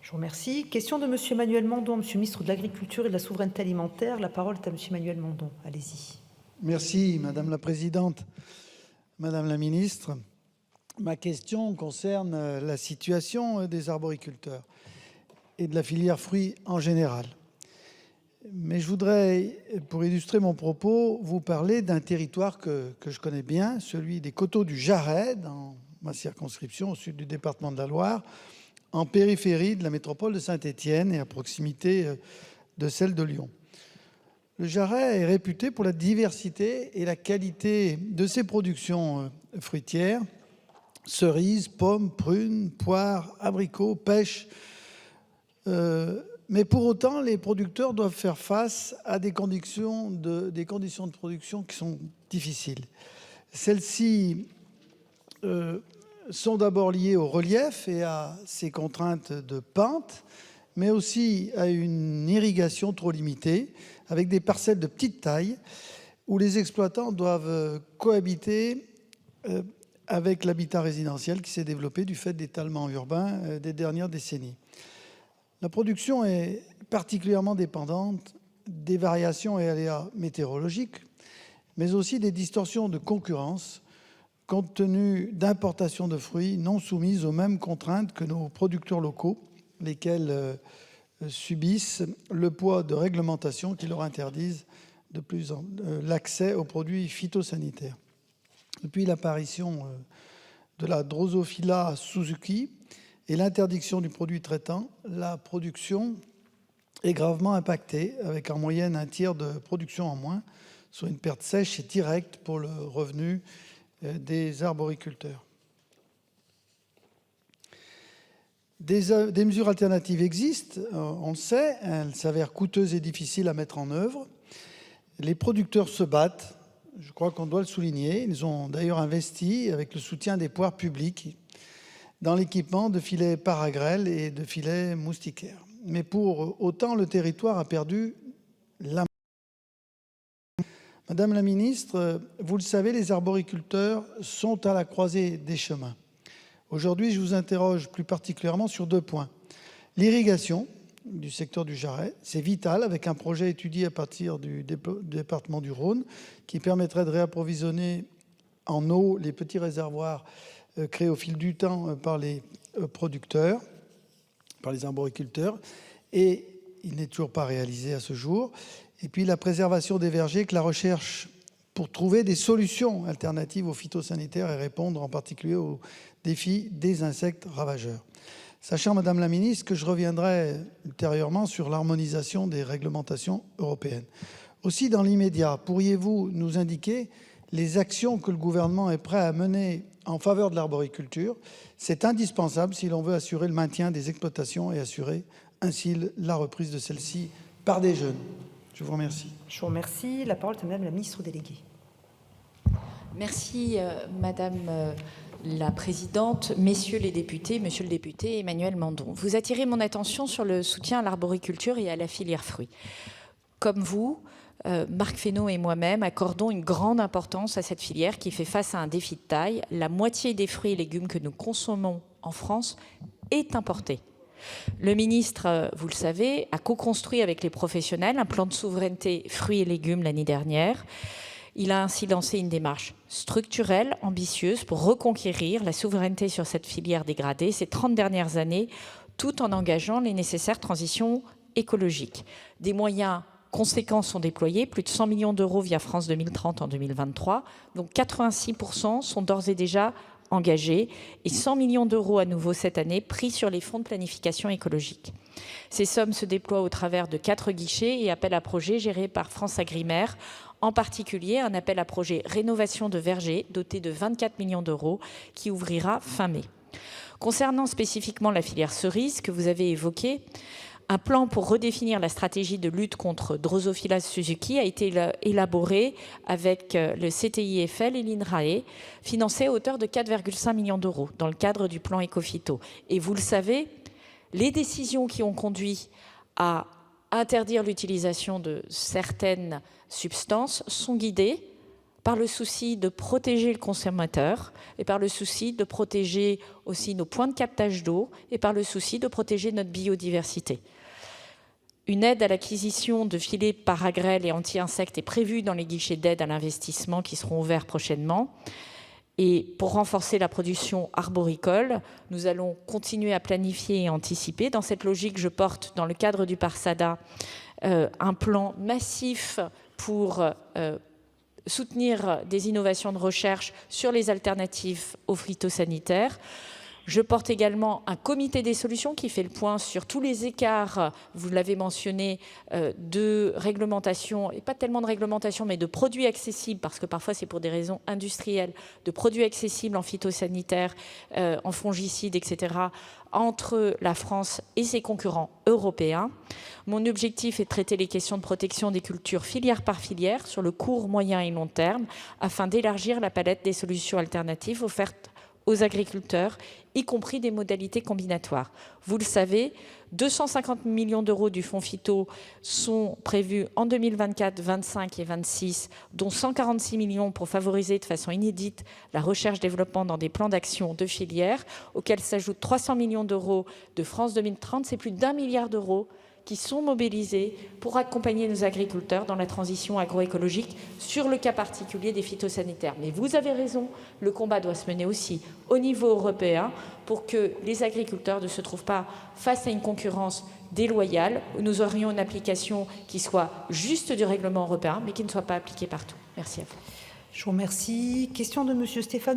Je vous remercie. Question de M. Emmanuel Mandon, Monsieur le ministre de l'Agriculture et de la Souveraineté alimentaire. La parole est à M. Emmanuel Mandon. Allez-y. Merci, Madame la Présidente. Madame la Ministre, ma question concerne la situation des arboriculteurs et de la filière fruits en général. Mais je voudrais, pour illustrer mon propos, vous parler d'un territoire que je connais bien, celui des Coteaux du Jarret, dans ma circonscription, au sud du département de la Loire, en périphérie de la métropole de Saint-Étienne et à proximité de celle de Lyon. Le Jarret est réputé pour la diversité et la qualité de ses productions fruitières, cerises, pommes, prunes, poires, abricots, pêches. Mais pour autant, les producteurs doivent faire face à des conditions de production qui sont difficiles. Celles-ci sont d'abord liées au relief et à ses contraintes de pente, mais aussi à une irrigation trop limitée, avec des parcelles de petite taille, où les exploitants doivent cohabiter avec l'habitat résidentiel qui s'est développé du fait d'étalement urbain des dernières décennies. La production est particulièrement dépendante des variations et aléas météorologiques, mais aussi des distorsions de concurrence, compte tenu d'importations de fruits non soumises aux mêmes contraintes que nos producteurs locaux, lesquels subissent le poids de réglementations qui leur interdisent l'accès aux produits phytosanitaires. Depuis l'apparition de la Drosophila suzuki et l'interdiction du produit traitant, la production est gravement impactée, avec en moyenne un tiers de production en moins, soit une perte sèche et directe pour le revenu des arboriculteurs. Des mesures alternatives existent, on le sait, elles s'avèrent coûteuses et difficiles à mettre en œuvre. Les producteurs se battent, je crois qu'on doit le souligner. Ils ont d'ailleurs investi, avec le soutien des pouvoirs publics, dans l'équipement de filets paragrèles et de filets moustiquaires. Mais pour autant, le territoire a perdu la... Madame la Ministre, vous le savez, les arboriculteurs sont à la croisée des chemins. Aujourd'hui, je vous interroge plus particulièrement sur 2 points. L'irrigation du secteur du Jarret, c'est vital, avec un projet étudié à partir du département du Rhône qui permettrait de réapprovisionner en eau les petits réservoirs créés au fil du temps par les producteurs, par les arboriculteurs, et il n'est toujours pas réalisé à ce jour. Et puis la préservation des vergers, que la recherche pour trouver des solutions alternatives aux phytosanitaires et répondre en particulier aux défis des insectes ravageurs. Sachant, Madame la Ministre, que je reviendrai ultérieurement sur l'harmonisation des réglementations européennes. Aussi, dans l'immédiat, pourriez-vous nous indiquer les actions que le gouvernement est prêt à mener en faveur de l'arboriculture? C'est indispensable si l'on veut assurer le maintien des exploitations et assurer ainsi la reprise de celles-ci par des jeunes. Je vous remercie. Je vous remercie. La parole est à Madame la Ministre déléguée. Merci, Madame la Présidente, Messieurs les députés, Monsieur le député Emmanuel Mandon. Vous attirez mon attention sur le soutien à l'arboriculture et à la filière fruits. Comme vous, Marc Fesneau et moi-même accordons une grande importance à cette filière qui fait face à un défi de taille. La moitié des fruits et légumes que nous consommons en France est importée. Le ministre, vous le savez, a co-construit avec les professionnels un plan de souveraineté fruits et légumes l'année dernière. Il a ainsi lancé une démarche structurelle, ambitieuse, pour reconquérir la souveraineté sur cette filière dégradée ces 30 dernières années, tout en engageant les nécessaires transitions écologiques. Des moyens conséquents sont déployés, plus de 100 millions d'euros via France 2030 en 2023, donc 86% sont d'ores et déjà engagés et 100 millions d'euros à nouveau cette année pris sur les fonds de planification écologique. Ces sommes se déploient au travers de 4 guichets et appels à projets gérés par France Agrimer, en particulier un appel à projet rénovation de vergers doté de 24 millions d'euros qui ouvrira fin mai. Concernant spécifiquement la filière cerise que vous avez évoquée, un plan pour redéfinir la stratégie de lutte contre Drosophila suzuki a été élaboré avec le CTIFL et l'INRAE, financé à hauteur de 4,5 millions d'euros dans le cadre du plan Ecophyto. Et vous le savez, les décisions qui ont conduit à interdire l'utilisation de certaines substances sont guidées par le souci de protéger le consommateur et par le souci de protéger aussi nos points de captage d'eau et par le souci de protéger notre biodiversité. Une aide à l'acquisition de filets paragrèles et anti-insectes est prévue dans les guichets d'aide à l'investissement qui seront ouverts prochainement. Et pour renforcer la production arboricole, nous allons continuer à planifier et anticiper. Dans cette logique, je porte, dans le cadre du Parsada, un plan massif pour soutenir des innovations de recherche sur les alternatives aux phytosanitaires. Je porte également un comité des solutions qui fait le point sur tous les écarts, vous l'avez mentionné, de réglementation, et pas tellement de réglementation, mais de produits accessibles, parce que parfois c'est pour des raisons industrielles, de produits accessibles en phytosanitaires, en fongicides, etc., entre la France et ses concurrents européens. Mon objectif est de traiter les questions de protection des cultures filière par filière sur le court, moyen et long terme, afin d'élargir la palette des solutions alternatives offertes aux agriculteurs, y compris des modalités combinatoires. Vous le savez, 250 millions d'euros du fonds phyto sont prévus en 2024, 25 et 26, dont 146 millions pour favoriser de façon inédite la recherche-développement dans des plans d'action de filière, auxquels s'ajoutent 300 millions d'euros de France 2030. C'est plus d'1 milliard d'euros qui sont mobilisés pour accompagner nos agriculteurs dans la transition agroécologique sur le cas particulier des phytosanitaires. Mais vous avez raison, le combat doit se mener aussi au niveau européen pour que les agriculteurs ne se trouvent pas face à une concurrence déloyale, où nous aurions une application qui soit juste du règlement européen, mais qui ne soit pas appliquée partout. Merci à vous. Je vous remercie. Question de Monsieur Stéphane